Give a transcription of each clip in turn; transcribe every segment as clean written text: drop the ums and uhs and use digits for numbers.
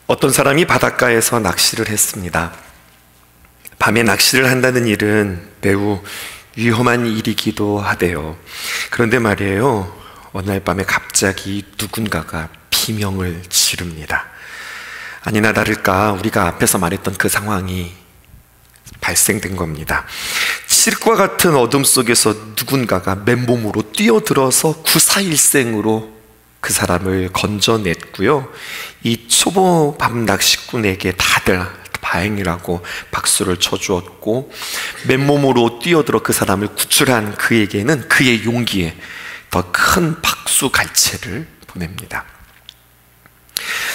어떤 사람이 바닷가에서 낚시를 했습니다. 밤에 낚시를 한다는 일은 매우 위험한 일이기도 하대요. 그런데 말이에요, 어느 날 밤에 갑자기 누군가가 비명을 지릅니다. 아니나 다를까 우리가 앞에서 말했던 그 상황이 발생된 겁니다. 칠흑과 같은 어둠 속에서 누군가가 맨몸으로 뛰어들어서 구사일생으로 그 사람을 건져냈고요, 이 초보 밤 낚시꾼에게 다들 다행이라고 박수를 쳐주었고, 맨몸으로 뛰어들어 그 사람을 구출한 그에게는 그의 용기에 더 큰 박수 갈채를 보냅니다.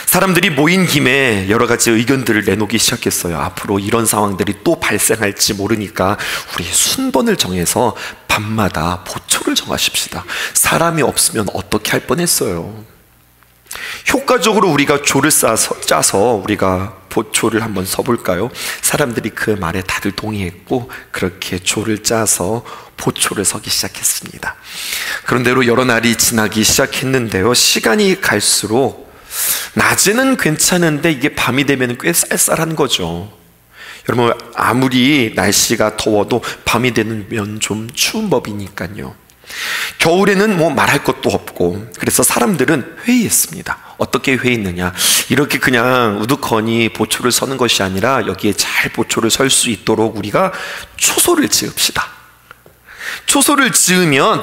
사람들이 모인 김에 여러 가지 의견들을 내놓기 시작했어요. 앞으로 이런 상황들이 또 발생할지 모르니까 우리 순번을 정해서 밤마다 보초를 정하십시다. 사람이 없으면 어떻게 할 뻔했어요. 효과적으로 우리가 조를 짜서 우리가 보초를 한번 서볼까요? 사람들이 그 말에 다들 동의했고, 그렇게 조를 짜서 보초를 서기 시작했습니다. 그런대로 여러 날이 지나기 시작했는데요, 시간이 갈수록 낮에는 괜찮은데 이게 밤이 되면 꽤 쌀쌀한 거죠. 여러분, 아무리 날씨가 더워도 밤이 되면 좀 추운 법이니까요. 겨울에는 뭐 말할 것도 없고, 그래서 사람들은 회의했습니다. 어떻게 회의했느냐, 이렇게 그냥 우두커니 보초를 서는 것이 아니라 여기에 잘 보초를 설 수 있도록 우리가 초소를 지읍시다. 초소를 지으면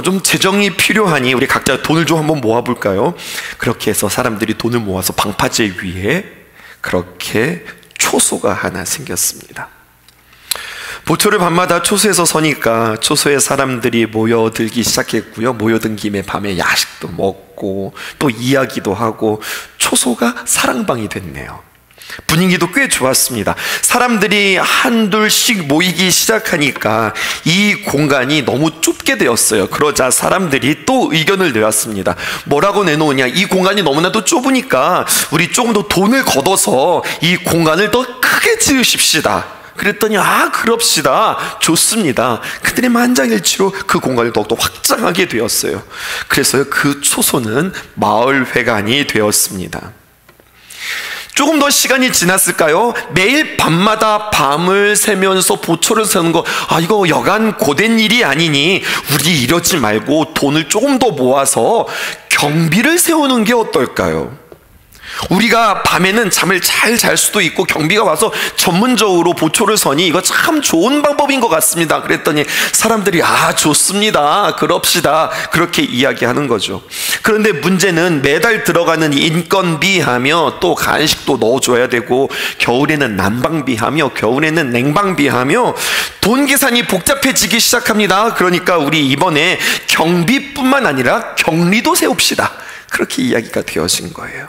좀 재정이 필요하니 우리 각자 돈을 좀 한번 모아볼까요? 그렇게 해서 사람들이 돈을 모아서 방파제 위에 그렇게 초소가 하나 생겼습니다. 보초를 밤마다 초소에서 서니까 초소에 사람들이 모여들기 시작했고요, 모여든 김에 밤에 야식도 먹고 또 이야기도 하고 초소가 사랑방이 됐네요. 분위기도 꽤 좋았습니다. 사람들이 한둘씩 모이기 시작하니까 이 공간이 너무 좁게 되었어요. 그러자 사람들이 또 의견을 내왔습니다. 뭐라고 내놓으냐, 이 공간이 너무나도 좁으니까 우리 조금 더 돈을 걷어서 이 공간을 더 크게 지으십시다. 그랬더니 그럽시다, 좋습니다. 그들의 만장일치로 그 공간을 더욱더 확장하게 되었어요. 그래서 그 초소는 마을회관이 되었습니다. 조금 더 시간이 지났을까요? 매일 밤마다 밤을 새면서 보초를 서는 거, 이거 여간 고된 일이 아니니 우리 이러지 말고 돈을 조금 더 모아서 경비를 세우는 게 어떨까요? 우리가 밤에는 잠을 잘 잘 수도 있고 경비가 와서 전문적으로 보초를 서니 이거 참 좋은 방법인 것 같습니다. 그랬더니 사람들이 좋습니다, 그럽시다, 그렇게 이야기하는 거죠. 그런데 문제는 매달 들어가는 인건비 하며 또 간식도 넣어줘야 되고, 겨울에는 난방비 하며 겨울에는 냉방비 하며 돈 계산이 복잡해지기 시작합니다. 그러니까 우리 이번에 경비뿐만 아니라 격리도 세웁시다, 그렇게 이야기가 되어진 거예요.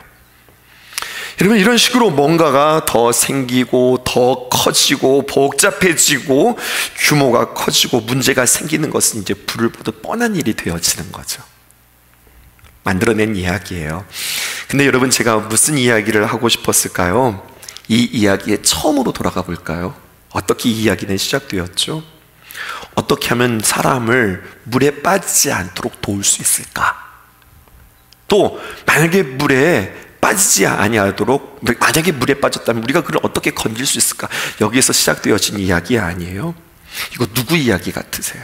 여러분, 이런 식으로 뭔가가 더 생기고 더 커지고 복잡해지고 규모가 커지고 문제가 생기는 것은 이제 불을 보듯 뻔한 일이 되어지는 거죠. 만들어낸 이야기예요. 근데 여러분, 제가 무슨 이야기를 하고 싶었을까요? 이 이야기의 처음으로 돌아가 볼까요? 어떻게 이 이야기는 시작되었죠? 어떻게 하면 사람을 물에 빠지지 않도록 도울 수 있을까? 또 만약에 물에 빠지지 아니하도록, 만약에 물에 빠졌다면 우리가 그를 어떻게 건질 수 있을까? 여기에서 시작되어진 이야기 아니에요? 이거 누구 이야기 같으세요?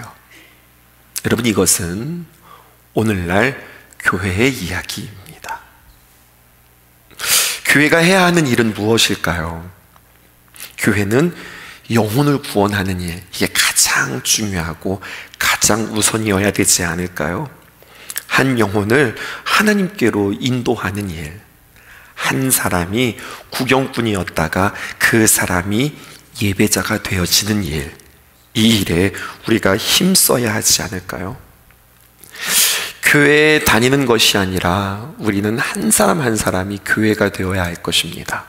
여러분, 이것은 오늘날 교회의 이야기입니다. 교회가 해야 하는 일은 무엇일까요? 교회는 영혼을 구원하는 일, 이게 가장 중요하고 가장 우선이어야 되지 않을까요? 한 영혼을 하나님께로 인도하는 일, 한 사람이 구경꾼이었다가 그 사람이 예배자가 되어지는 일, 이 일에 우리가 힘써야 하지 않을까요? 교회에 다니는 것이 아니라 우리는 한 사람 한 사람이 교회가 되어야 할 것입니다.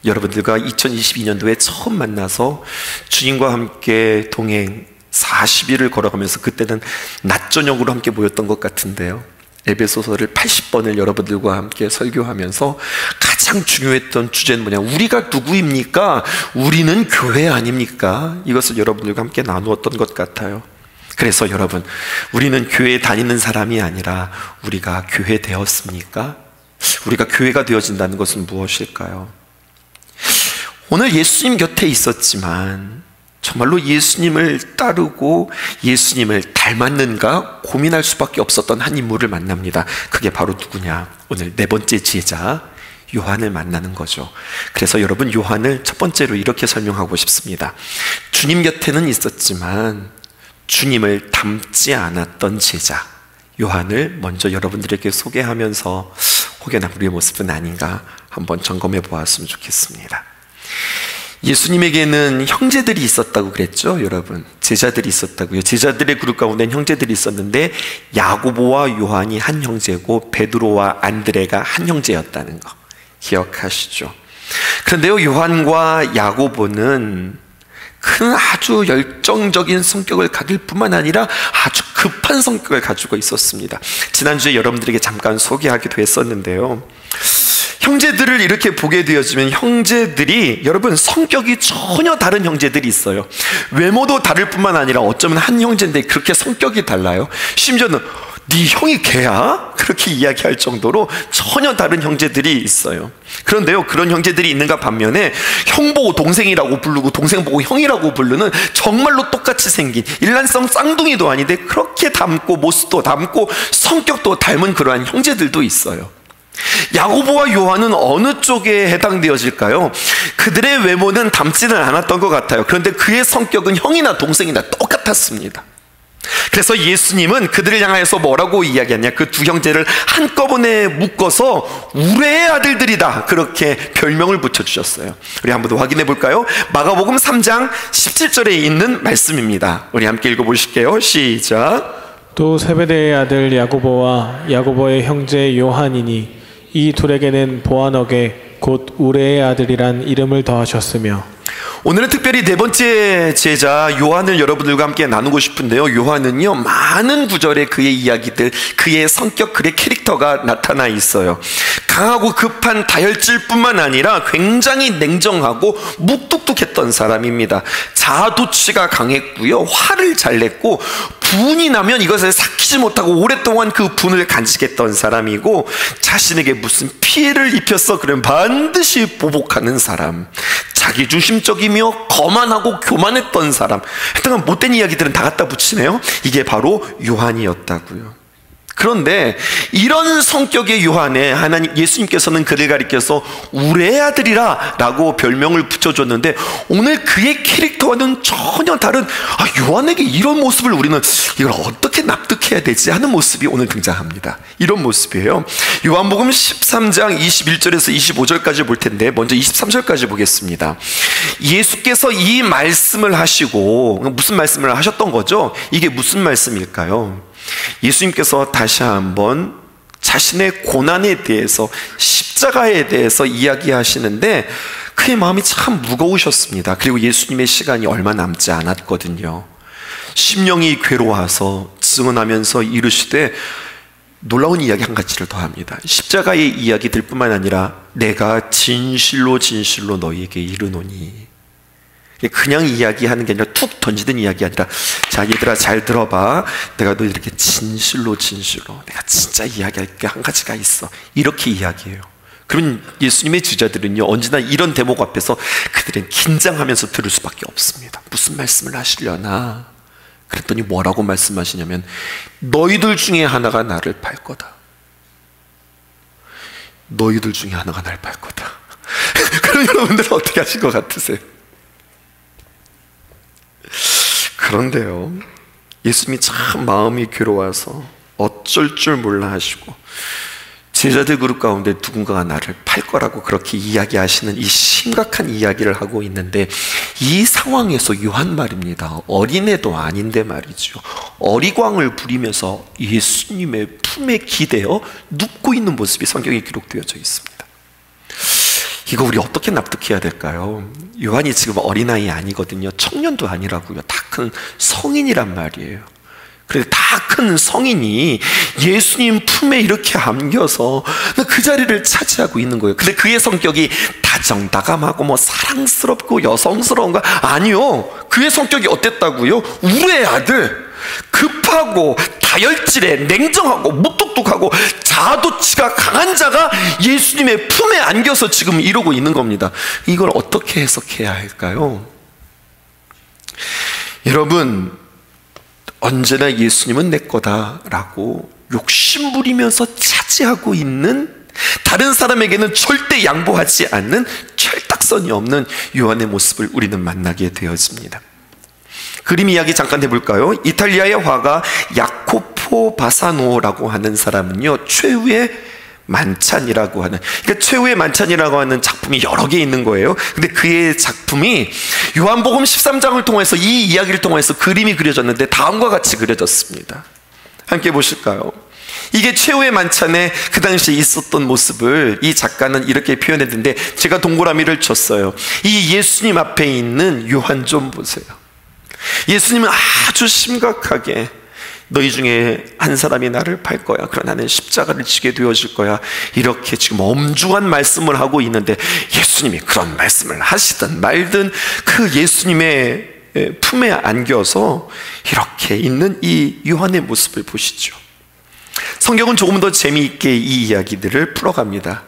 여러분들과 2022년도에 처음 만나서 주님과 함께 동행 40일을 걸어가면서, 그때는 낮 저녁으로 함께 모였던 것 같은데요, 에베소서를 80번을 여러분들과 함께 설교하면서 가장 중요했던 주제는 뭐냐, 우리가 누구입니까? 우리는 교회 아닙니까? 이것을 여러분들과 함께 나누었던 것 같아요. 그래서 여러분, 우리는 교회에 다니는 사람이 아니라 우리가 교회 되었습니까? 우리가 교회가 되어진다는 것은 무엇일까요? 오늘 예수님 곁에 있었지만 정말로 예수님을 따르고 예수님을 닮았는가 고민할 수밖에 없었던 한 인물을 만납니다. 그게 바로 누구냐? 오늘 네 번째 제자 요한을 만나는 거죠. 그래서 여러분, 요한을 첫 번째로 이렇게 설명하고 싶습니다. 주님 곁에는 있었지만 주님을 닮지 않았던 제자 요한을 먼저 여러분들에게 소개하면서 혹여나 우리의 모습은 아닌가 한번 점검해 보았으면 좋겠습니다. 예수님에게는 형제들이 있었다고 그랬죠, 여러분. 제자들이 있었다고요. 제자들의 그룹 가운데 형제들이 있었는데 야고보와 요한이 한 형제고 베드로와 안드레가 한 형제였다는 거 기억하시죠? 그런데요, 요한과 야고보는 큰 아주 열정적인 성격을 가질 뿐만 아니라 아주 급한 성격을 가지고 있었습니다. 지난주에 여러분들에게 잠깐 소개하기도 했었는데요, 형제들을 이렇게 보게 되어지면 형제들이, 여러분, 성격이 전혀 다른 형제들이 있어요. 외모도 다를 뿐만 아니라 어쩌면 한 형제인데 그렇게 성격이 달라요. 심지어는 네 형이 걔야? 그렇게 이야기할 정도로 전혀 다른 형제들이 있어요. 그런데요, 그런 형제들이 있는가 반면에 형 보고 동생이라고 부르고 동생 보고 형이라고 부르는 정말로 똑같이 생긴 일란성 쌍둥이도 아닌데 그렇게 닮고 모습도 닮고 성격도 닮은 그러한 형제들도 있어요. 야고보와 요한은 어느 쪽에 해당되어질까요? 그들의 외모는 닮지는 않았던 것 같아요. 그런데 그의 성격은 형이나 동생이나 똑같았습니다. 그래서 예수님은 그들을 향해서 뭐라고 이야기했냐? 그 두 형제를 한꺼번에 묶어서 우레의 아들들이다, 그렇게 별명을 붙여주셨어요. 우리 한번 더 확인해 볼까요? 마가복음 3장 17절에 있는 말씀입니다. 우리 함께 읽어보실게요. 시작. 또 세베대의 아들 야고보와 야고보의 형제 요한이니 이 둘에게는 보아너게 곧 우레의 아들이란 이름을 더하셨으며. 오늘은 특별히 네 번째 제자 요한을 여러분들과 함께 나누고 싶은데요, 요한은요 많은 구절에 그의 이야기들, 그의 성격, 그의 캐릭터가 나타나 있어요. 강하고 급한 다혈질 뿐만 아니라 굉장히 냉정하고 묵뚝뚝했던 사람입니다. 자아도취가 강했고요, 화를 잘 냈고 분이 나면 이것을 삭히지 못하고 오랫동안 그 분을 간직했던 사람이고, 자신에게 무슨 피해를 입혔어 그러면 반드시 보복하는 사람, 자기중심적이며 거만하고 교만했던 사람, 하여튼 못된 이야기들은 다 갖다 붙이네요. 이게 바로 요한이었다고요. 그런데 이런 성격의 요한에 하나님 예수님께서는 그를 가리켜서 우레의 아들이라 라고 별명을 붙여줬는데, 오늘 그의 캐릭터와는 전혀 다른, 요한에게 이런 모습을 우리는 이걸 어떻게 납득해야 되지 하는 모습이 오늘 등장합니다. 이런 모습이에요. 요한복음 13장 21절에서 25절까지 볼 텐데 먼저 23절까지 보겠습니다. 예수께서 이 말씀을 하시고, 무슨 말씀을 하셨던 거죠? 이게 무슨 말씀일까요? 예수님께서 다시 한번 자신의 고난에 대해서, 십자가에 대해서 이야기하시는데 그의 마음이 참 무거우셨습니다. 그리고 예수님의 시간이 얼마 남지 않았거든요. 심령이 괴로워서 증언하면서 이르시되 놀라운 이야기 한 가지를 더 합니다. 십자가의 이야기들 뿐만 아니라 내가 진실로 진실로 너희에게 이르노니, 그냥 이야기하는 게 아니라 툭 던지는 이야기 아니라, 자 얘들아 잘 들어봐, 내가 너 이렇게 진실로 진실로 내가 진짜 이야기할 게 한 가지가 있어, 이렇게 이야기해요. 그러면 예수님의 제자들은요 언제나 이런 대목 앞에서 그들은 긴장하면서 들을 수밖에 없습니다. 무슨 말씀을 하시려나? 그랬더니 뭐라고 말씀하시냐면, 너희들 중에 하나가 나를 팔 거다. 너희들 중에 하나가 나를 팔 거다. 그럼 여러분들은 어떻게 하실 것 같으세요? 그런데요, 예수님이 참 마음이 괴로워서 어쩔 줄 몰라 하시고 제자들 그룹 가운데 누군가가 나를 팔 거라고 그렇게 이야기하시는 이 심각한 이야기를 하고 있는데, 이 상황에서 요한 말입니다, 어린애도 아닌데 말이죠, 어리광을 부리면서 예수님의 품에 기대어 눕고 있는 모습이 성경에 기록되어져 있습니다. 이거 우리 어떻게 납득해야 될까요? 요한이 지금 어린아이 아니거든요. 청년도 아니라고요. 다 큰 성인이란 말이에요. 그런데 다 큰 성인이 예수님 품에 이렇게 안겨서 그 자리를 차지하고 있는 거예요. 근데 그의 성격이 다정다감하고 사랑스럽고 여성스러운가? 아니요. 그의 성격이 어땠다고요? 우레의 아들, 급하고 다혈질에 냉정하고 무뚝뚝하고 자아도취가 강한 자가 예수님의 품에 안겨서 지금 이러고 있는 겁니다. 이걸 어떻게 해석해야 할까요? 여러분, 언제나 예수님은 내 거다라고 욕심부리면서 차지하고 있는, 다른 사람에게는 절대 양보하지 않는 철딱선이 없는 요한의 모습을 우리는 만나게 되어집니다. 그림 이야기 잠깐 해볼까요? 이탈리아의 화가 야코포 바사노라고 하는 사람은요, 최후의 만찬이라고 하는, 그러니까 최후의 만찬이라고 하는 작품이 여러 개 있는 거예요. 근데 그의 작품이 요한복음 13장을 통해서, 이 이야기를 통해서 그림이 그려졌는데 다음과 같이 그려졌습니다. 함께 보실까요? 이게 최후의 만찬에 그 당시에 있었던 모습을 이 작가는 이렇게 표현했는데, 제가 동그라미를 쳤어요. 이 예수님 앞에 있는 요한 좀 보세요. 예수님은 아주 심각하게 너희 중에 한 사람이 나를 팔 거야, 그러나 나는 십자가를 지게 되어질 거야, 이렇게 지금 엄중한 말씀을 하고 있는데, 예수님이 그런 말씀을 하시든 말든 그 예수님의 품에 안겨서 이렇게 있는 이 요한의 모습을 보시죠. 성경은 조금 더 재미있게 이 이야기들을 풀어갑니다.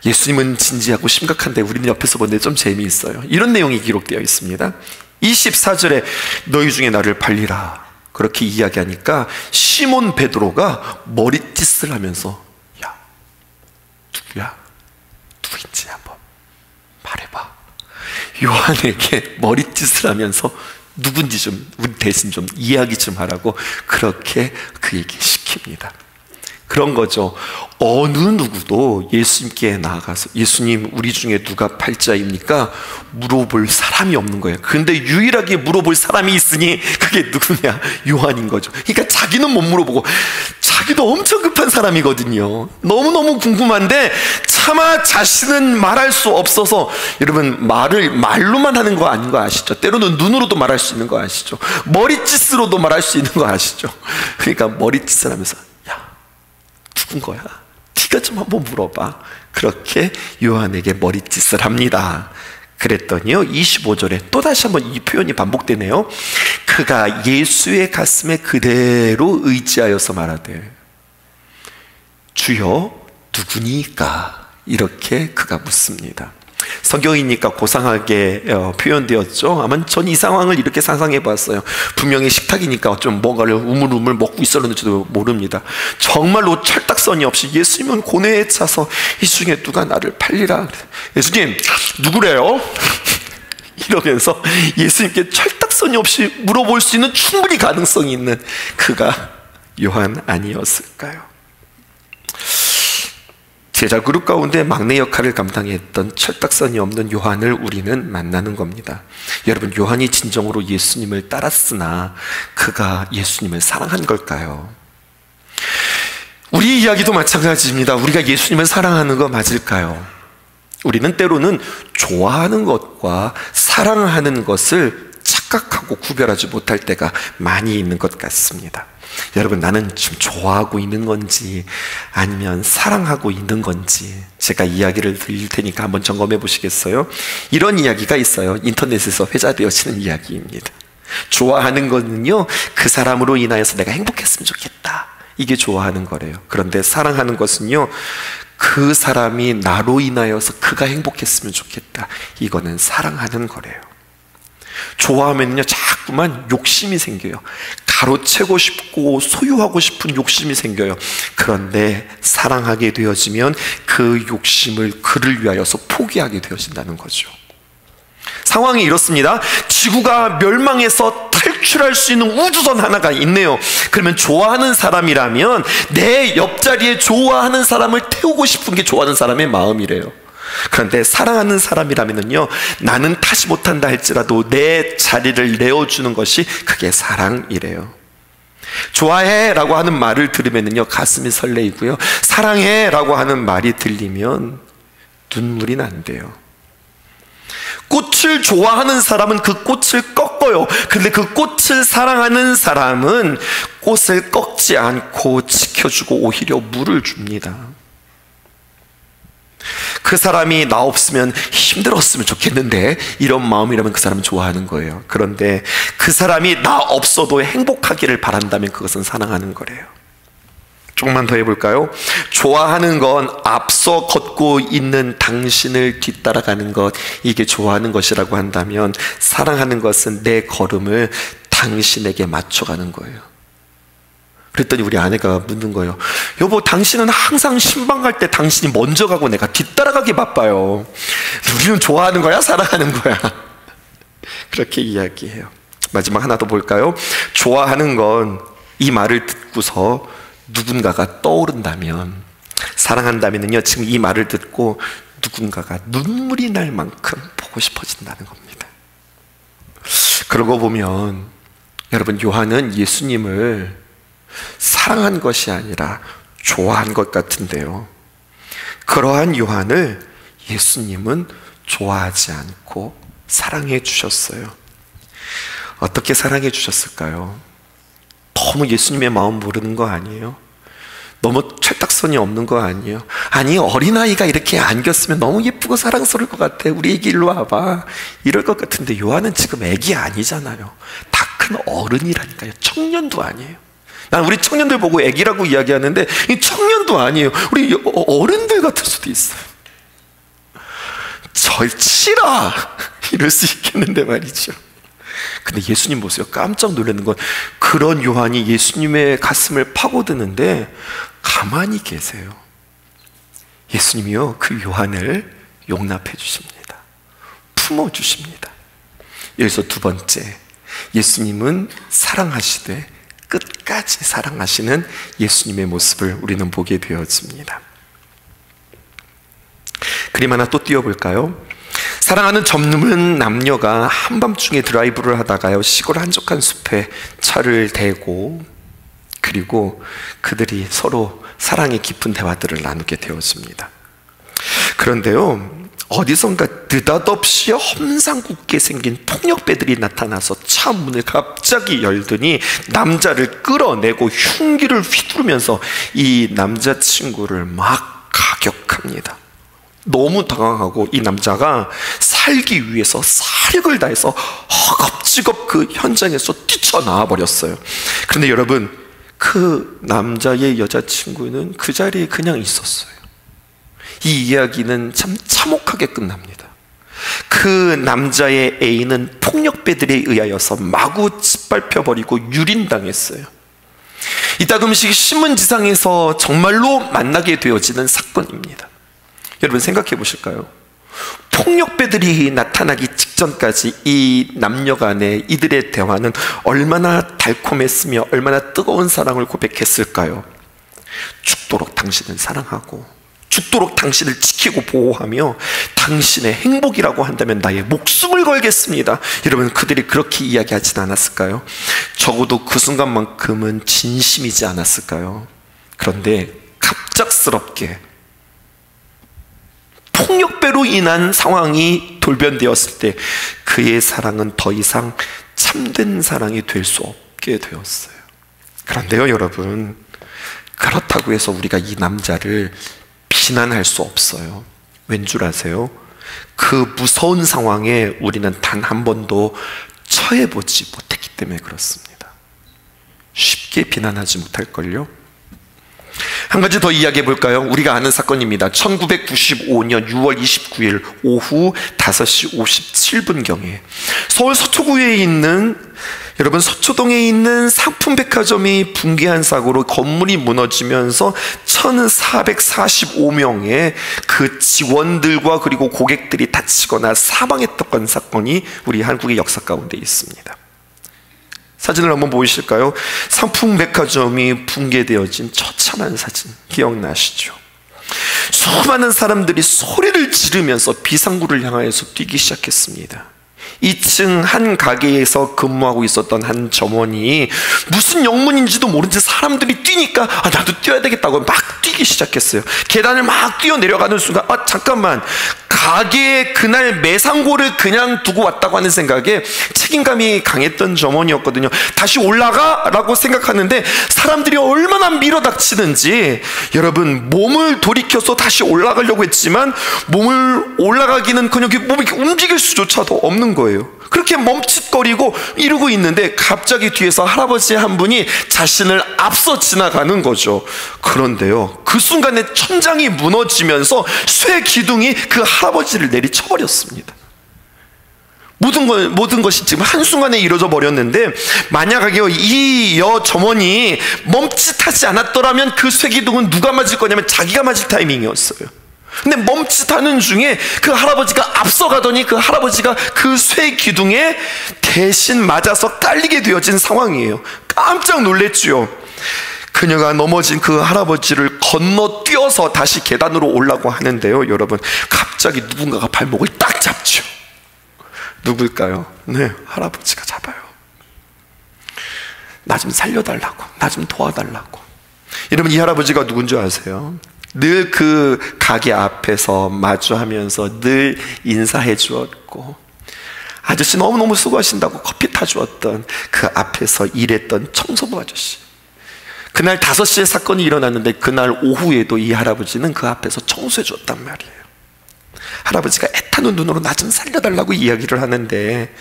예수님은 진지하고 심각한데 우리는 옆에서 보는데 좀 재미있어요. 이런 내용이 기록되어 있습니다. 24절에 너희 중에 나를 팔리라 그렇게 이야기하니까 시몬 베드로가 머리짓을 하면서, 야, 누구야? 누구인지 한번 말해봐. 요한에게 머리짓을 하면서 누군지 좀 우리 대신 좀 이야기 좀 하라고 그렇게 그에게 시킵니다. 그런 거죠. 어느 누구도 예수님께 나아가서 예수님, 우리 중에 누가 팔자입니까? 물어볼 사람이 없는 거예요. 그런데 유일하게 물어볼 사람이 있으니 그게 누구냐? 요한인 거죠. 그러니까 자기는 못 물어보고, 자기도 엄청 급한 사람이거든요. 너무너무 궁금한데 차마 자신은 말할 수 없어서, 여러분, 말로만 하는 거 아닌 거 아시죠? 때로는 눈으로도 말할 수 있는 거 아시죠? 머리짓으로도 말할 수 있는 거 아시죠? 그러니까 머리짓을 하면서, 누군 거야? 네가 좀 한번 물어봐. 그렇게 요한에게 머리짓을 합니다. 그랬더니요, 25절에 또다시 한번 이 표현이 반복되네요. 그가 예수의 가슴에 그대로 의지하여서 말하되, 주여 누구니까? 이렇게 그가 묻습니다. 성경이니까 고상하게 표현되었죠. 아마 전 이 상황을 이렇게 상상해 봤어요. 분명히 식탁이니까 좀 뭔가를 우물우물 먹고 있었는지도 모릅니다. 정말로 철딱선이 없이 예수님은 고뇌에 차서 이 중에 누가 나를 팔리라. 예수님, 누구래요? 이러면서 예수님께 철딱선이 없이 물어볼 수 있는 충분히 가능성이 있는 그가 요한 아니었을까요? 제자 그룹 가운데 막내 역할을 감당했던 철딱선이 없는 요한을 우리는 만나는 겁니다. 여러분, 요한이 진정으로 예수님을 따랐으나 그가 예수님을 사랑한 걸까요? 우리 이야기도 마찬가지입니다. 우리가 예수님을 사랑하는 거 맞을까요? 우리는 때로는 좋아하는 것과 사랑하는 것을 착각하고 구별하지 못할 때가 많이 있는 것 같습니다. 여러분, 나는 지금 좋아하고 있는 건지 아니면 사랑하고 있는 건지 제가 이야기를 드릴 테니까 한번 점검해 보시겠어요? 이런 이야기가 있어요. 인터넷에서 회자되어지는 이야기입니다. 좋아하는 거는요, 그 사람으로 인하여서 내가 행복했으면 좋겠다, 이게 좋아하는 거래요. 그런데 사랑하는 것은요, 그 사람이 나로 인하여서 그가 행복했으면 좋겠다, 이거는 사랑하는 거래요. 좋아하면요, 자꾸만 욕심이 생겨요. 가로채고 싶고 소유하고 싶은 욕심이 생겨요. 그런데 사랑하게 되어지면 그 욕심을 그를 위하여서 포기하게 되어진다는 거죠. 상황이 이렇습니다. 지구가 멸망해서 탈출할 수 있는 우주선 하나가 있네요. 그러면 좋아하는 사람이라면 내 옆자리에 좋아하는 사람을 태우고 싶은 게 좋아하는 사람의 마음이래요. 그런데 사랑하는 사람이라면요, 나는 타지 못한다 할지라도 내 자리를 내어주는 것이 그게 사랑이래요. 좋아해 라고 하는 말을 들으면요, 가슴이 설레이고요, 사랑해 라고 하는 말이 들리면 눈물이 난대요. 꽃을 좋아하는 사람은 그 꽃을 꺾어요. 근데 그 꽃을 사랑하는 사람은 꽃을 꺾지 않고 지켜주고 오히려 물을 줍니다. 그 사람이 나 없으면 힘들었으면 좋겠는데, 이런 마음이라면 그 사람은 좋아하는 거예요. 그런데 그 사람이 나 없어도 행복하기를 바란다면 그것은 사랑하는 거래요. 조금만 더 해볼까요? 좋아하는 건 앞서 걷고 있는 당신을 뒤따라가는 것, 이게 좋아하는 것이라고 한다면, 사랑하는 것은 내 걸음을 당신에게 맞춰가는 거예요. 그랬더니 우리 아내가 묻는 거예요. 여보, 당신은 항상 신방 갈 때 당신이 먼저 가고 내가 뒤따라가기 바빠요. 우리는 좋아하는 거야? 사랑하는 거야? 그렇게 이야기해요. 마지막 하나 더 볼까요? 좋아하는 건 이 말을 듣고서 누군가가 떠오른다면, 사랑한다면요, 지금 이 말을 듣고 누군가가 눈물이 날 만큼 보고 싶어진다는 겁니다. 그러고 보면 여러분, 요한은 예수님을 사랑한 것이 아니라 좋아한 것 같은데요, 그러한 요한을 예수님은 좋아하지 않고 사랑해 주셨어요. 어떻게 사랑해 주셨을까요? 너무 예수님의 마음 모르는 거 아니에요? 너무 철딱선이 없는 거 아니에요? 아니, 어린아이가 이렇게 안겼으면 너무 예쁘고 사랑스러울 것 같아. 우리 애기 일로 와봐, 이럴 것 같은데 요한은 지금 애기 아니잖아요. 다 큰 어른이라니까요. 청년도 아니에요. 난 우리 청년들 보고 애기라고 이야기하는데 이 청년도 아니에요. 우리 어른들 같을 수도 있어요. 절치라 이럴 수 있겠는데 말이죠. 근데 예수님 보세요. 깜짝 놀라는 건, 그런 요한이 예수님의 가슴을 파고드는데 가만히 계세요. 예수님이요, 그 요한을 용납해 주십니다. 품어 주십니다. 여기서 두 번째, 예수님은 사랑하시되 끝까지 사랑하시는 예수님의 모습을 우리는 보게 되어집니다. 그림 하나 또 띄워볼까요? 사랑하는 젊은 남녀가 한밤중에 드라이브를 하다가요, 시골 한적한 숲에 차를 대고, 그리고 그들이 서로 사랑의 깊은 대화들을 나누게 되었습니다. 그런데요, 어디선가 느닷없이 험상궂게 생긴 폭력배들이 나타나서 차 문을 갑자기 열더니 남자를 끌어내고 흉기를 휘두르면서 이 남자친구를 막 가격합니다. 너무 당황하고 이 남자가 살기 위해서 사력을 다해서 허겁지겁 그 현장에서 뛰쳐나와 버렸어요. 그런데 여러분, 그 남자의 여자친구는 그 자리에 그냥 있었어요. 이 이야기는 참 참혹하게 끝납니다. 그 남자의 애인은 폭력배들에 의하여서 마구 짓밟혀버리고 유린당했어요. 이따금씩 신문지상에서 정말로 만나게 되어지는 사건입니다. 여러분, 생각해 보실까요? 폭력배들이 나타나기 직전까지 이 남녀 간의 이들의 대화는 얼마나 달콤했으며 얼마나 뜨거운 사랑을 고백했을까요? 죽도록 당신을 사랑하고, 죽도록 당신을 지키고 보호하며, 당신의 행복이라고 한다면 나의 목숨을 걸겠습니다. 여러분, 그들이 그렇게 이야기하진 않았을까요? 적어도 그 순간만큼은 진심이지 않았을까요? 그런데 갑작스럽게 폭력배로 인한 상황이 돌변되었을 때 그의 사랑은 더 이상 참된 사랑이 될 수 없게 되었어요. 그런데요, 여러분, 그렇다고 해서 우리가 이 남자를 비난할 수 없어요. 왠 줄 아세요? 그 무서운 상황에 우리는 단 한 번도 처해보지 못했기 때문에 그렇습니다. 쉽게 비난하지 못할걸요? 한 가지 더 이야기해 볼까요? 우리가 아는 사건입니다. 1995년 6월 29일 오후 5시 57분경에 서울 서초구에 있는, 여러분, 서초동에 있는 상품백화점이 붕괴한 사고로 건물이 무너지면서 1,445명의 그 직원들과 그리고 고객들이 다치거나 사망했던 사건이 우리 한국의 역사 가운데 있습니다. 사진을 한번 보이실까요? 상품백화점이 붕괴되어진 처참한 사진 기억나시죠? 수많은 사람들이 소리를 지르면서 비상구를 향하여서 뛰기 시작했습니다. 2층 한 가게에서 근무하고 있었던 한 점원이 무슨 영문인지도 모른 채 사람들이 뛰니까 나도 뛰어야 되겠다고 막 뛰기 시작했어요. 계단을 막 뛰어 내려가는 순간 잠깐만, 가게에 그날 매상고를 그냥 두고 왔다고 하는 생각에 책임감이 강했던 점원이었거든요. 다시 올라가? 라고 생각하는데 사람들이 얼마나 밀어닥치는지, 여러분, 몸을 돌이켜서 다시 올라가려고 했지만 몸을 올라가기는 그냥 몸이 움직일 수조차도 없는 거예요. 그렇게 멈칫거리고 이러고 있는데 갑자기 뒤에서 할아버지 한 분이 자신을 앞서 지나가는 거죠. 그런데요, 그 순간에 천장이 무너지면서 쇠 기둥이 그 할아버지를 내리쳐버렸습니다. 모든 것이 지금 한순간에 이루어져 버렸는데, 만약에요 이 점원이 멈칫하지 않았더라면 그 쇠 기둥은 누가 맞을 거냐면 자기가 맞을 타이밍이었어요. 근데 멈칫하는 중에 그 할아버지가 앞서가더니 그 할아버지가 그 쇠 기둥에 대신 맞아서 깔리게 되어진 상황이에요. 깜짝 놀랬지요. 그녀가 넘어진 그 할아버지를 건너뛰어서 다시 계단으로 올라고 하는데요, 여러분, 갑자기 누군가가 발목을 딱 잡죠. 누굴까요? 네, 할아버지가 잡아요. 나 좀 살려달라고, 나 좀 도와달라고. 여러분, 이 할아버지가 누군지 아세요? 늘 그 가게 앞에서 마주하면서 늘 인사해 주었고, 아저씨 너무너무 수고하신다고 커피 타주었던 그 앞에서 일했던 청소부 아저씨. 그날 5시에 사건이 일어났는데 그날 오후에도 이 할아버지는 그 앞에서 청소해 줬단 말이에요. 할아버지가 애타는 눈으로 나 좀 살려달라고 이야기를 하는데,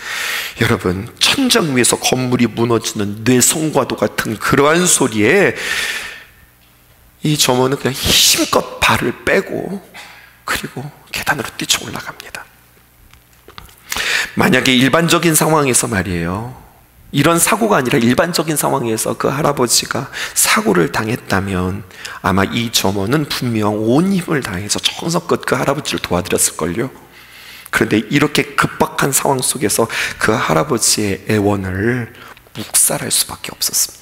여러분, 천장 위에서 건물이 무너지는 뇌성과도 같은 그러한 소리에 이 점원은 그냥 힘껏 발을 빼고 그리고 계단으로 뛰쳐 올라갑니다. 만약에 일반적인 상황에서 말이에요, 이런 사고가 아니라 일반적인 상황에서 그 할아버지가 사고를 당했다면 아마 이 점원은 분명 온 힘을 다해서 정성껏 그 할아버지를 도와드렸을걸요. 그런데 이렇게 급박한 상황 속에서 그 할아버지의 애원을 묵살할 수밖에 없었습니다.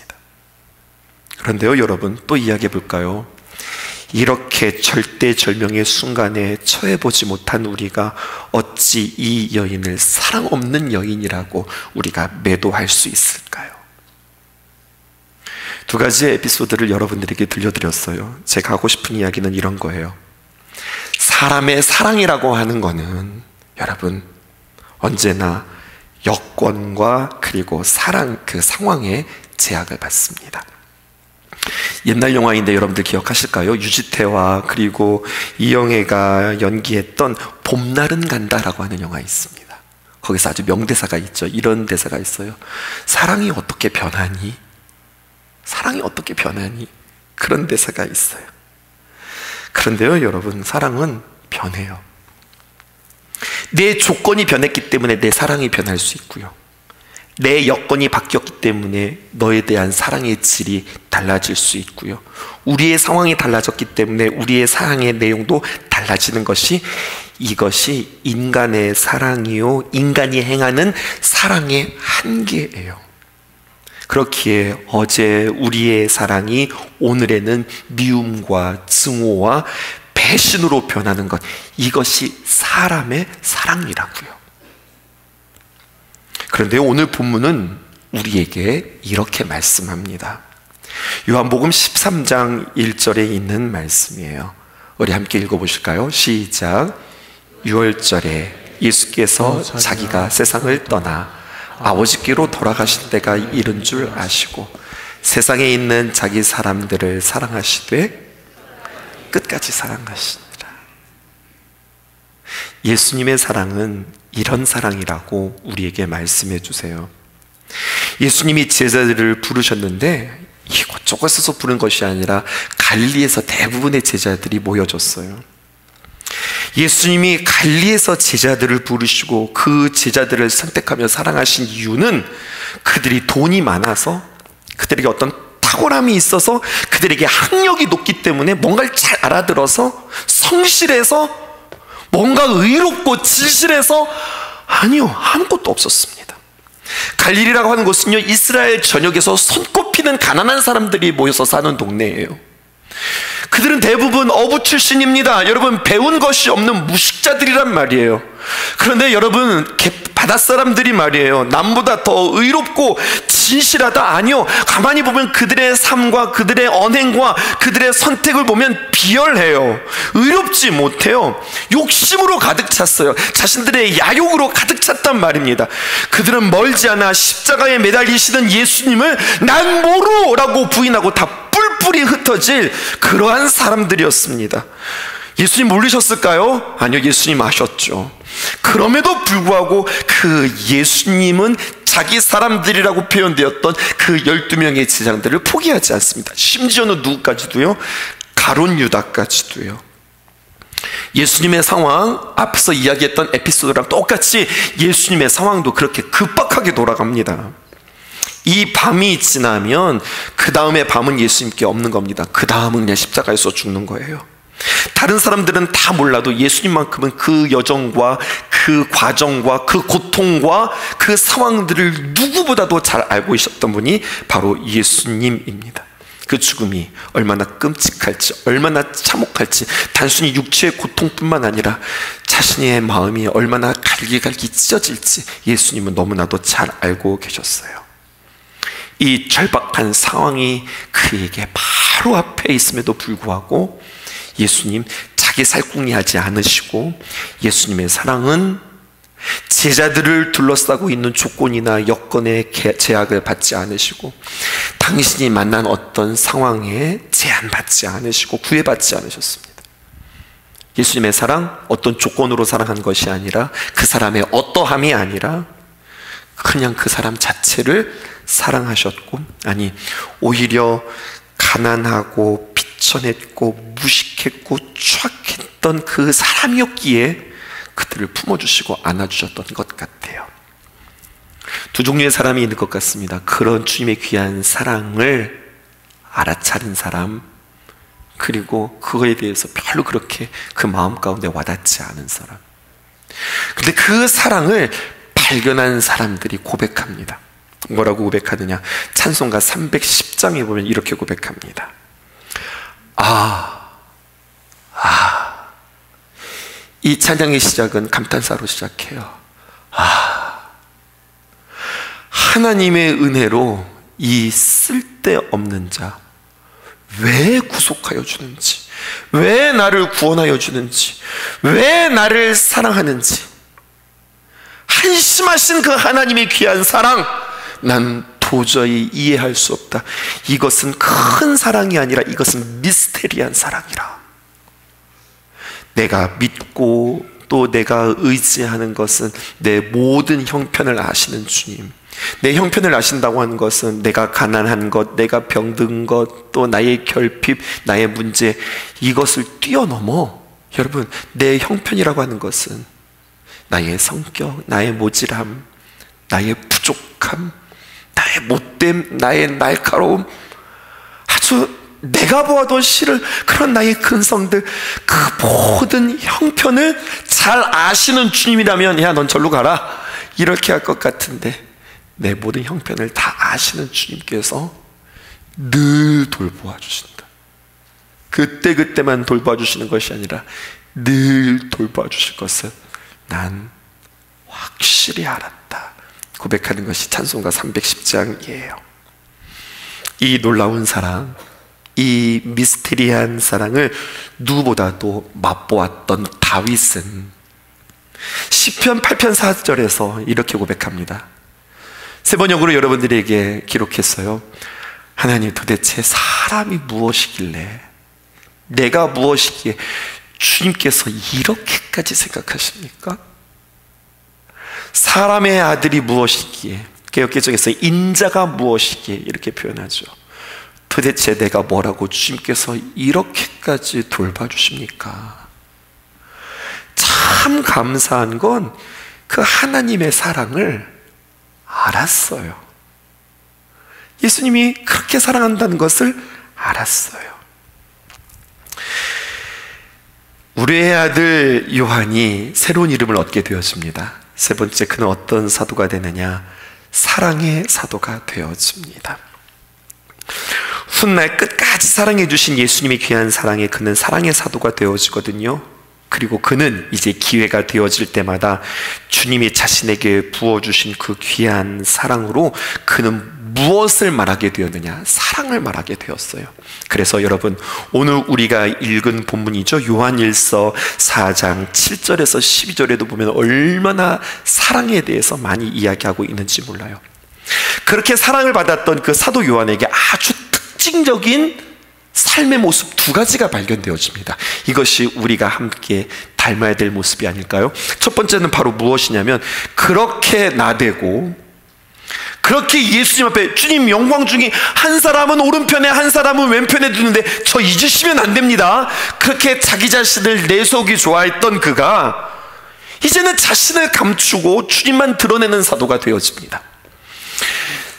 그런데요, 여러분, 또 이야기해 볼까요? 이렇게 절대절명의 순간에 처해보지 못한 우리가 어찌 이 여인을 사랑 없는 여인이라고 우리가 매도할 수 있을까요? 2가지의 에피소드를 여러분들에게 들려드렸어요. 제가 하고 싶은 이야기는 이런 거예요. 사람의 사랑이라고 하는 거는 여러분 언제나 여건과 그리고 사랑 그 상황에 제약을 받습니다. 옛날 영화인데 여러분들 기억하실까요? 유지태와 그리고 이영애가 연기했던 봄날은 간다라고 하는 영화 있습니다. 거기서 아주 명대사가 있죠. 이런 대사가 있어요. 사랑이 어떻게 변하니? 사랑이 어떻게 변하니? 그런 대사가 있어요. 그런데요, 여러분, 사랑은 변해요. 내 조건이 변했기 때문에 내 사랑이 변할 수 있고요, 내 여건이 바뀌었기 때문에 너에 대한 사랑의 질이 달라질 수 있고요, 우리의 상황이 달라졌기 때문에 우리의 사랑의 내용도 달라지는 것이, 이것이 인간의 사랑이요, 인간이 행하는 사랑의 한계예요. 그렇기에 어제 우리의 사랑이 오늘에는 미움과 증오와 배신으로 변하는 것, 이것이 사람의 사랑이라고요. 그런데 오늘 본문은 우리에게 이렇게 말씀합니다. 요한복음 13장 1절에 있는 말씀이에요. 우리 함께 읽어보실까요? 시작. 6월절에 예수께서 자기가 세상을 떠나 아버지께로 돌아가실 때가 이른 줄 아시고 세상에 있는 자기 사람들을 사랑하시되 끝까지 사랑하시니라. 예수님의 사랑은 이런 사랑이라고 우리에게 말씀해 주세요. 예수님이 제자들을 부르셨는데 이곳저곳에서 부른 것이 아니라 갈릴리에서 대부분의 제자들이 모여졌어요. 예수님이 갈릴리에서 제자들을 부르시고 그 제자들을 선택하며 사랑하신 이유는 그들이 돈이 많아서, 그들에게 어떤 탁월함이 있어서, 그들에게 학력이 높기 때문에 뭔가를 잘 알아들어서, 성실해서, 뭔가 의롭고 진실해서, 아니요, 아무것도 없었습니다. 갈릴리라고 하는 곳은요, 이스라엘 전역에서 손꼽히는 가난한 사람들이 모여서 사는 동네예요. 그들은 대부분 어부 출신입니다. 여러분, 배운 것이 없는 무식자들이란 말이에요. 그런데 여러분, 바닷사람들이 말이에요, 남보다 더 의롭고 진실하다? 아니요. 가만히 보면 그들의 삶과 그들의 언행과 그들의 선택을 보면 비열해요. 의롭지 못해요. 욕심으로 가득 찼어요. 자신들의 야욕으로 가득 찼단 말입니다. 그들은 멀지 않아 십자가에 매달리시는 예수님을 난 모르라고 부인하고 다 뿔뿔이 흩어질 그러한 사람들이었습니다. 예수님 모르셨을까요? 아니요, 예수님 아셨죠. 그럼에도 불구하고 그 예수님은 자기 사람들이라고 표현되었던 그 12명의 제자들을 포기하지 않습니다. 심지어는 누구까지도요? 가룟 유다까지도요. 예수님의 상황, 앞서 이야기했던 에피소드랑 똑같이 예수님의 상황도 그렇게 급박하게 돌아갑니다. 이 밤이 지나면 그 다음의 밤은 예수님께 없는 겁니다. 그 다음은 그냥 십자가에서 죽는 거예요. 다른 사람들은 다 몰라도 예수님만큼은 그 여정과 그 과정과 그 고통과 그 상황들을 누구보다도 잘 알고 있었던 분이 바로 예수님입니다. 그 죽음이 얼마나 끔찍할지, 얼마나 참혹할지, 단순히 육체의 고통뿐만 아니라 자신의 마음이 얼마나 갈기갈기 찢어질지 예수님은 너무나도 잘 알고 계셨어요. 이 절박한 상황이 그에게 바로 앞에 있음에도 불구하고 예수님 자기 살궁리하지 않으시고, 예수님의 사랑은 제자들을 둘러싸고 있는 조건이나 여건의 제약을 받지 않으시고, 당신이 만난 어떤 상황에 제한받지 않으시고 구애받지 않으셨습니다. 예수님의 사랑, 어떤 조건으로 사랑한 것이 아니라, 그 사람의 어떠함이 아니라 그냥 그 사람 자체를 사랑하셨고, 아니 오히려 가난하고 비천했고 무식했고 추악했던 그 사람이었기에 그들을 품어주시고 안아주셨던 것 같아요. 두 종류의 사람이 있는 것 같습니다. 그런 주님의 귀한 사랑을 알아차린 사람, 그리고 그거에 대해서 별로 그렇게 그 마음 가운데 와닿지 않은 사람. 근데 그 사랑을 발견한 사람들이 고백합니다. 뭐라고 고백하느냐? 찬송가 310장에 보면 이렇게 고백합니다. 이 찬양의 시작은 감탄사로 시작해요. 하나님의 은혜로 이 쓸데없는 자 왜 구속하여 주는지, 왜 나를 구원하여 주는지, 왜 나를 사랑하는지, 한심하신 그 하나님의 귀한 사랑, 난 도저히 이해할 수 없다. 이것은 큰 사랑이 아니라 이것은 미스테리한 사랑이라. 내가 믿고 또 내가 의지하는 것은 내 모든 형편을 아시는 주님. 내 형편을 아신다고 하는 것은 내가 가난한 것, 내가 병든 것, 또 나의 결핍, 나의 문제, 이것을 뛰어넘어, 여러분, 내 형편이라고 하는 것은 나의 성격, 나의 모질함, 나의 부족함, 나의 못됨, 나의 날카로움, 아주 내가 보아도 싫을 그런 나의 근성들, 그 모든 형편을 잘 아시는 주님이라면 야, 넌 절로 가라 이렇게 할 것 같은데, 내 모든 형편을 다 아시는 주님께서 늘 돌보아 주신다. 그때그때만 돌보아 주시는 것이 아니라 늘 돌보아 주실 것을 난 확실히 알았다 고백하는 것이 찬송가 310장이에요. 이 놀라운 사랑, 이 미스테리한 사랑을 누구보다도 맛보았던 다윗은 시편 8편 4절에서 이렇게 고백합니다. 세 번역으로 여러분들에게 기록했어요. 하나님, 도대체 사람이 무엇이길래, 내가 무엇이기에 주님께서 이렇게까지 생각하십니까? 사람의 아들이 무엇이기에, 개역개정에서 인자가 무엇이기에 이렇게 표현하죠. 도대체 내가 뭐라고 주님께서 이렇게까지 돌봐주십니까? 참 감사한 건 그 하나님의 사랑을 알았어요. 예수님이 그렇게 사랑한다는 것을 알았어요. 우리의 아들 요한이 새로운 이름을 얻게 되어집니다. 세 번째, 그는 어떤 사도가 되느냐? 사랑의 사도가 되어집니다. 훗날 끝까지 사랑해 주신 예수님의 귀한 사랑에 그는 사랑의 사도가 되어지거든요. 그리고 그는 이제 기회가 되어질 때마다 주님이 자신에게 부어주신 그 귀한 사랑으로 그는 무엇을 말하게 되었느냐? 사랑을 말하게 되었어요. 그래서 여러분, 오늘 우리가 읽은 본문이죠. 요한일서 4장 7절에서 12절에도 보면 얼마나 사랑에 대해서 많이 이야기하고 있는지 몰라요. 그렇게 사랑을 받았던 그 사도 요한에게 아주 특징적인 삶의 모습 두 가지가 발견되어집니다. 이것이 우리가 함께 닮아야 될 모습이 아닐까요? 첫 번째는 바로 무엇이냐면, 그렇게 나대고 그렇게 예수님 앞에, 주님 영광 중에 한 사람은 오른편에 한 사람은 왼편에 두는데 저 잊으시면 안 됩니다. 그렇게 자기 자신을 내세우기 좋아했던 그가 이제는 자신을 감추고 주님만 드러내는 사도가 되어집니다.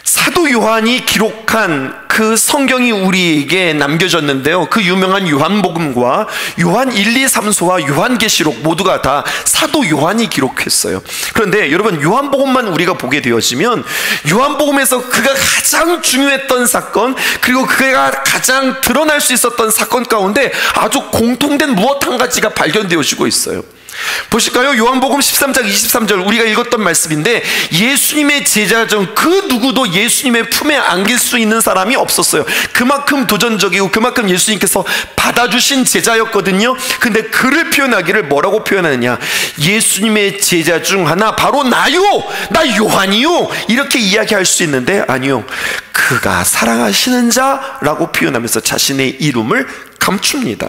사도 요한이 기록한 그 성경이 우리에게 남겨졌는데요, 그 유명한 요한복음과 요한 1, 2, 3서와 요한계시록 모두가 다 사도 요한이 기록했어요. 그런데 여러분, 요한복음만 우리가 보게 되어지면 요한복음에서 그가 가장 중요했던 사건, 그리고 그가 가장 드러날 수 있었던 사건 가운데 아주 공통된 무엇 한 가지가 발견되어지고 있어요. 보실까요? 요한복음 13장 23절 우리가 읽었던 말씀인데, 예수님의 제자 중 그 누구도 예수님의 품에 안길 수 있는 사람이 없었어요. 그만큼 도전적이고 그만큼 예수님께서 받아주신 제자였거든요. 근데 그를 표현하기를 뭐라고 표현하느냐? 예수님의 제자 중 하나, 바로 나요, 나 요한이요, 이렇게 이야기할 수 있는데, 아니요, 그가 사랑하시는 자라고 표현하면서 자신의 이름을 감춥니다.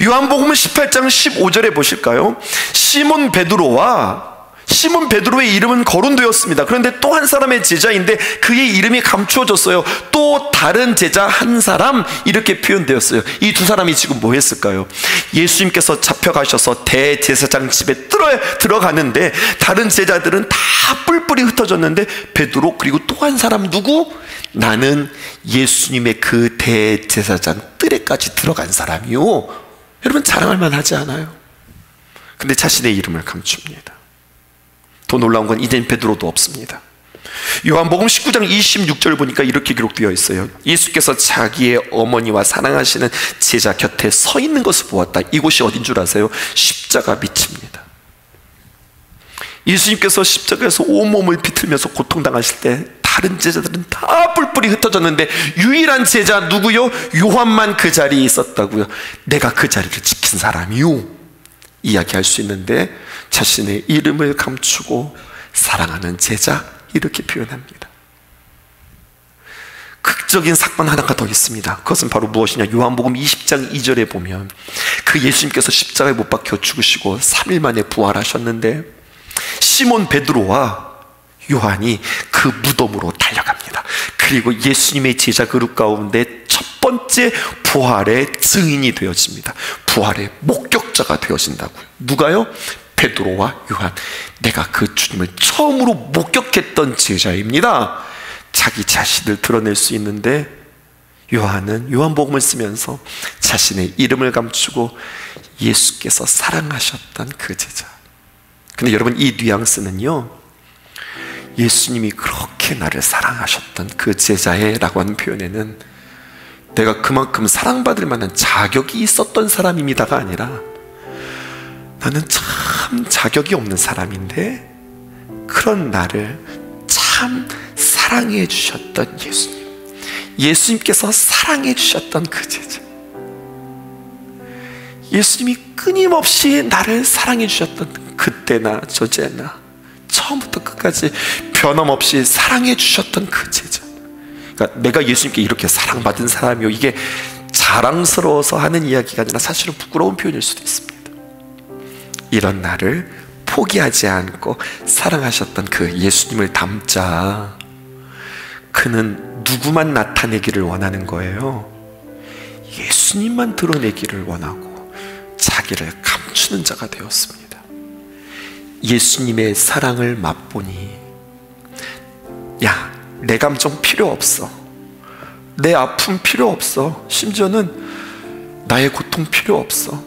요한복음 18장 15절에 보실까요? 시몬 베드로의 이름은 거론되었습니다. 그런데 또 한 사람의 제자인데 그의 이름이 감추어졌어요. 또 다른 제자 한 사람, 이렇게 표현되었어요. 이 두 사람이 지금 뭐 했을까요? 예수님께서 잡혀가셔서 대제사장 집에 들어가는데 다른 제자들은 다 뿔뿔이 흩어졌는데 베드로, 그리고 또 한 사람 누구? 나는 예수님의 그 대제사장 뜰에까지 들어간 사람이요. 여러분, 자랑할 만하지 않아요? 근데 자신의 이름을 감춥니다. 더 놀라운 건 이젠 베드로도 없습니다. 요한복음 19장 26절 보니까 이렇게 기록되어 있어요. 예수께서 자기의 어머니와 사랑하시는 제자 곁에 서 있는 것을 보았다. 이곳이 어딘 줄 아세요? 십자가 밑입니다. 예수님께서 십자가에서 온몸을 비틀면서 고통당하실 때 다른 제자들은 다 뿔뿔이 흩어졌는데 유일한 제자 누구요? 요한만 그 자리에 있었다고요. 내가 그 자리를 지킨 사람이요, 이야기할 수 있는데 자신의 이름을 감추고 사랑하는 제자, 이렇게 표현합니다. 극적인 사건 하나가 더 있습니다. 그것은 바로 무엇이냐? 요한복음 20장 2절에 보면 그 예수님께서 십자가에 못 박혀 죽으시고 3일 만에 부활하셨는데 시몬 베드로와 요한이 그 무덤으로 달려갑니다. 그리고 예수님의 제자 그룹 가운데 첫 번째 부활의 증인이 되어집니다. 부활의 목격자가 되어진다고요. 누가요? 베드로와 요한. 내가 그 주님을 처음으로 목격했던 제자입니다. 자기 자신을 드러낼 수 있는데, 요한은 요한복음을 쓰면서 자신의 이름을 감추고 예수께서 사랑하셨던 그 제자. 근데 여러분, 이 뉘앙스는요, 예수님이 그렇게 나를 사랑하셨던 그 제자의 라고 하는 표현에는 내가 그만큼 사랑받을 만한 자격이 있었던 사람입니다가 아니라, 나는 참 자격이 없는 사람인데 그런 나를 참 사랑해 주셨던 예수님, 예수님께서 사랑해 주셨던 그 제자, 예수님이 끊임없이 나를 사랑해 주셨던 그때나 저제나 처음부터 끝까지 변함없이 사랑해 주셨던 그 제자. 그러니까 내가 예수님께 이렇게 사랑받은 사람이요, 이게 자랑스러워서 하는 이야기가 아니라 사실은 부끄러운 표현일 수도 있습니다. 이런 나를 포기하지 않고 사랑하셨던 그 예수님을 닮자. 그는 누구만 나타내기를 원하는 거예요? 예수님만 드러내기를 원하고 자기를 감추는 자가 되었습니다. 예수님의 사랑을 맛보니, 야, 내 감정 필요 없어, 내 아픔 필요 없어, 심지어는 나의 고통 필요 없어,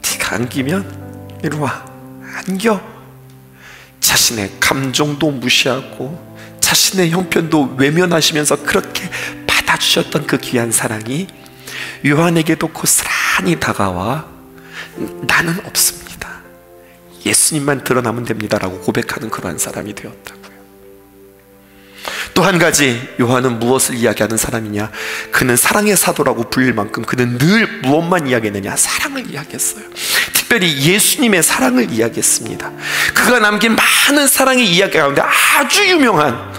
네가 안기면 이리 와, 안겨. 자신의 감정도 무시하고 자신의 형편도 외면하시면서 그렇게 주셨던 그 귀한 사랑이 요한에게도 고스란히 다가와 나는 없습니다, 예수님만 드러나면 됩니다 라고 고백하는 그러한 사람이 되었다고요. 또 한 가지, 요한은 무엇을 이야기하는 사람이냐? 그는 사랑의 사도라고 불릴 만큼 그는 늘 무엇만 이야기했느냐? 사랑을 이야기했어요. 특별히 예수님의 사랑을 이야기했습니다. 그가 남긴 많은 사랑의 이야기 가운데 아주 유명한,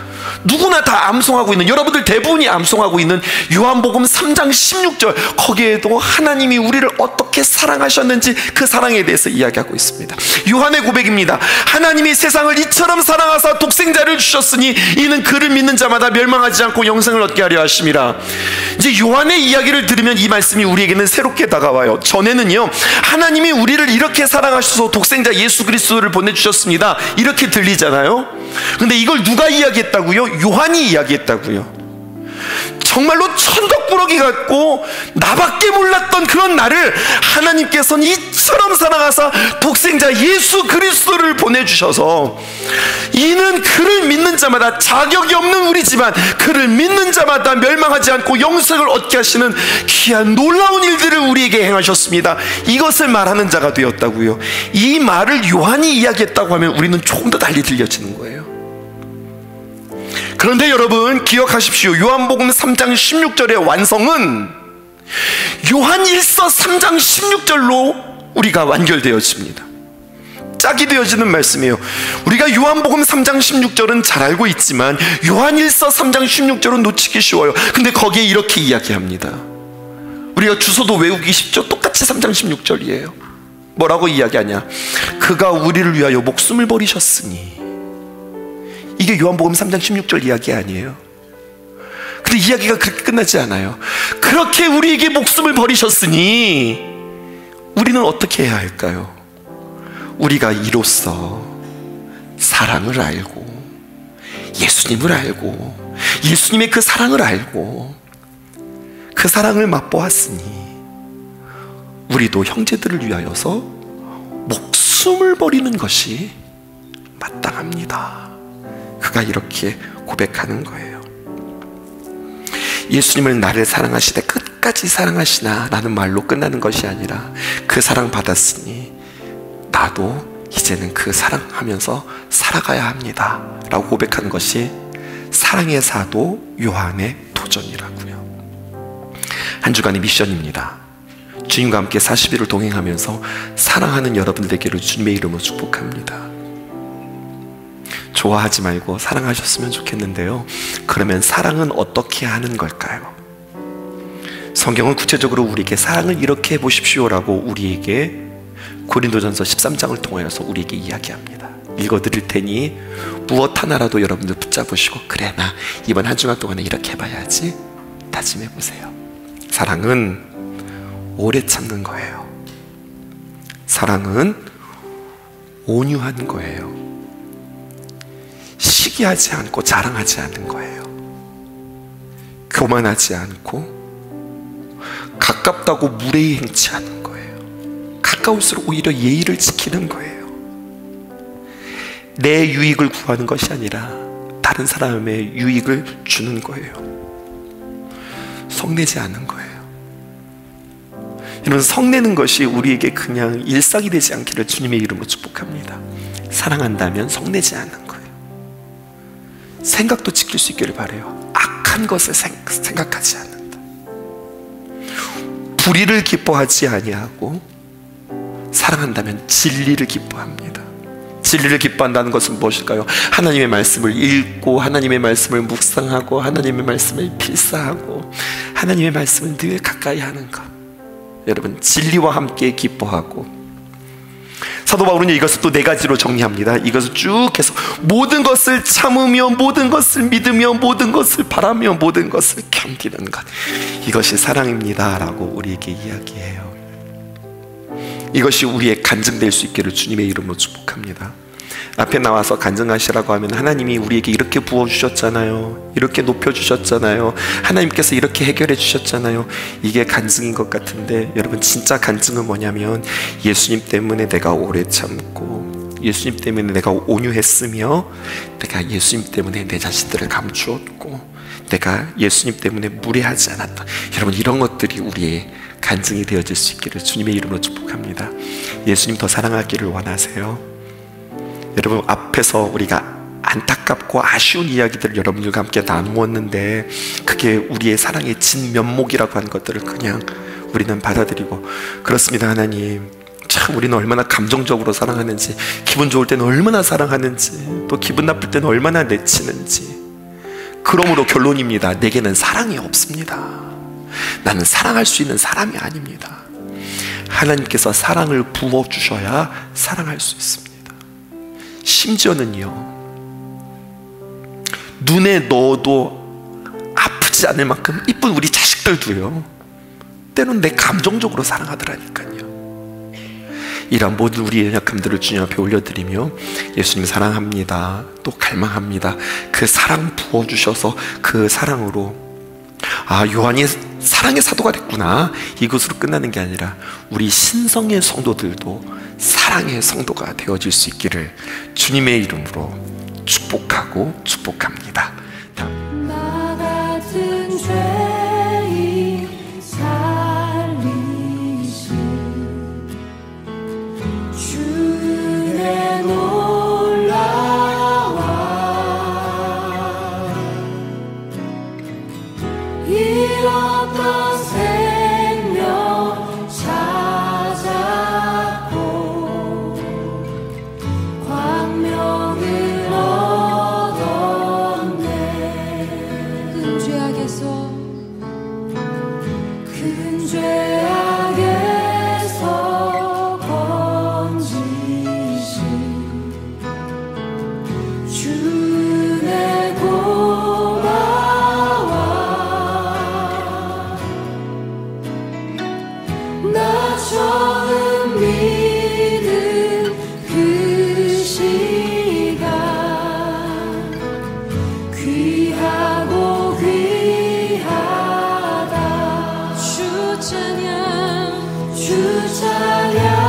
누구나 다 암송하고 있는, 여러분들 대부분이 암송하고 있는 요한복음 3장 16절, 거기에도 하나님이 우리를 어떻게 사랑하셨는지 그 사랑에 대해서 이야기하고 있습니다. 요한의 고백입니다. 하나님이 세상을 이처럼 사랑하사 독생자를 주셨으니 이는 그를 믿는 자마다 멸망하지 않고 영생을 얻게 하려 하심이라. 이제 요한의 이야기를 들으면 이 말씀이 우리에게는 새롭게 다가와요. 전에는요, 하나님이 우리를 이렇게 사랑하셔서 독생자 예수 그리스도를 보내주셨습니다, 이렇게 들리잖아요. 근데 이걸 누가 이야기했다고요? 요한이 이야기했다고요. 정말로 천덕꾸러기 같고 나밖에 몰랐던 그런 나를 하나님께서는 이처럼 사랑하사 독생자 예수 그리스도를 보내주셔서 이는 그를 믿는 자마다, 자격이 없는 우리지만 그를 믿는 자마다 멸망하지 않고 영생을 얻게 하시는 귀한 놀라운 일들을 우리에게 행하셨습니다. 이것을 말하는 자가 되었다고요. 이 말을 요한이 이야기했다고 하면 우리는 조금 더 달리 들려지는 거예요. 그런데 여러분 기억하십시오. 요한복음 3장 16절의 완성은 요한 1서 3장 16절로 우리가 완결되어집니다. 짝이 되어지는 말씀이에요. 우리가 요한복음 3장 16절은 잘 알고 있지만 요한 1서 3장 16절은 놓치기 쉬워요. 근데 거기에 이렇게 이야기합니다. 우리가 주소도 외우기 쉽죠? 똑같이 3장 16절이에요. 뭐라고 이야기하냐? 그가 우리를 위하여 목숨을 버리셨으니. 이게 요한복음 3장 16절 이야기 아니에요? 근데 이야기가 그렇게 끝나지 않아요. 그렇게 우리에게 목숨을 버리셨으니 우리는 어떻게 해야 할까요? 우리가 이로써 사랑을 알고 예수님을 알고 예수님의 그 사랑을 알고 그 사랑을 맛보았으니 우리도 형제들을 위하여서 목숨을 버리는 것이 마땅합니다. 그가 이렇게 고백하는 거예요. 예수님을 나를 사랑하시되 끝까지 사랑하시나 라는 말로 끝나는 것이 아니라 그 사랑 받았으니 나도 이제는 그 사랑하면서 살아가야 합니다 라고 고백하는 것이 사랑의 사도 요한의 도전이라고요. 한 주간의 미션입니다. 주님과 함께 40일을 동행하면서 사랑하는 여러분 되기를 주님의 이름으로 축복합니다. 좋아하지 말고 사랑하셨으면 좋겠는데요, 그러면 사랑은 어떻게 하는 걸까요? 성경은 구체적으로 우리에게 사랑을 이렇게 해보십시오라고 우리에게 고린도전서 13장을 통하여서 우리에게 이야기합니다. 읽어드릴 테니 무엇 하나라도 여러분들 붙잡으시고 그래 나 이번 한 주간 동안에 이렇게 해봐야지 다짐해보세요. 사랑은 오래 참는 거예요. 사랑은 온유한 거예요. 시기하지 않고 자랑하지 않는 거예요. 교만하지 않고 가깝다고 무례히 행치 않는 거예요. 가까울수록 오히려 예의를 지키는 거예요. 내 유익을 구하는 것이 아니라 다른 사람의 유익을 주는 거예요. 성내지 않는 거예요. 이런 성내는 것이 우리에게 그냥 일상이 되지 않기를 주님의 이름으로 축복합니다. 사랑한다면 성내지 않는 거예요. 생각도 지킬 수 있기를 바라요. 악한 것을 생각하지 않는다. 불의를 기뻐하지 아니하고 사랑한다면 진리를 기뻐합니다. 진리를 기뻐한다는 것은 무엇일까요? 하나님의 말씀을 읽고 하나님의 말씀을 묵상하고 하나님의 말씀을 필사하고 하나님의 말씀을 늘 가까이 하는 것. 여러분, 진리와 함께 기뻐하고. 사도 바울은 이것을 또 네 가지로 정리합니다. 이것을 쭉 해서 모든 것을 참으며 모든 것을 믿으며 모든 것을 바라며 모든 것을 견디는 것, 이것이 사랑입니다 라고 우리에게 이야기해요. 이것이 우리의 간증될 수 있기를 주님의 이름으로 축복합니다. 앞에 나와서 간증하시라고 하면 하나님이 우리에게 이렇게 부어주셨잖아요, 이렇게 높여주셨잖아요, 하나님께서 이렇게 해결해 주셨잖아요, 이게 간증인 것 같은데 여러분, 진짜 간증은 뭐냐면 예수님 때문에 내가 오래 참고 예수님 때문에 내가 온유했으며 내가 예수님 때문에 내 자신들을 감추었고 내가 예수님 때문에 무례하지 않았다. 여러분, 이런 것들이 우리의 간증이 되어질 수 있기를 주님의 이름으로 축복합니다. 예수님 더 사랑하기를 원하세요. 여러분, 앞에서 우리가 안타깝고 아쉬운 이야기들을 여러분들과 함께 나누었는데, 그게 우리의 사랑의 진면목이라고 하는 것들을 그냥 우리는 받아들이고, 그렇습니다. 하나님, 참 우리는 얼마나 감정적으로 사랑하는지, 기분 좋을 때는 얼마나 사랑하는지, 또 기분 나쁠 때는 얼마나 내치는지. 그러므로 결론입니다. 내게는 사랑이 없습니다. 나는 사랑할 수 있는 사람이 아닙니다. 하나님께서 사랑을 부어주셔야 사랑할 수 있습니다. 심지어는요, 눈에 넣어도 아프지 않을 만큼 이쁜 우리 자식들도요, 때로는 내 감정적으로 사랑하더라니까요. 이러한 모든 우리의 연약함들을 주님 앞에 올려드리며, 예수님 사랑합니다, 또 갈망합니다. 그 사랑 부어주셔서 그 사랑으로, 아, 요한이 사랑의 사도가 됐구나, 이것으로 끝나는 게 아니라 우리 신성의 성도들도 사랑의 성도가 되어질 수 있기를 주님의 이름으로 축복하고 축복합니다. 나 같은 죄인 살리신 주의 놀라와 잃었던 생명 찾았고 광명을 얻었네. 큰 죄악에서 건지신 주의 고마워. 나 처음 믿은 그 시간 귀하고 귀하다. 주 찬양, 주 찬양.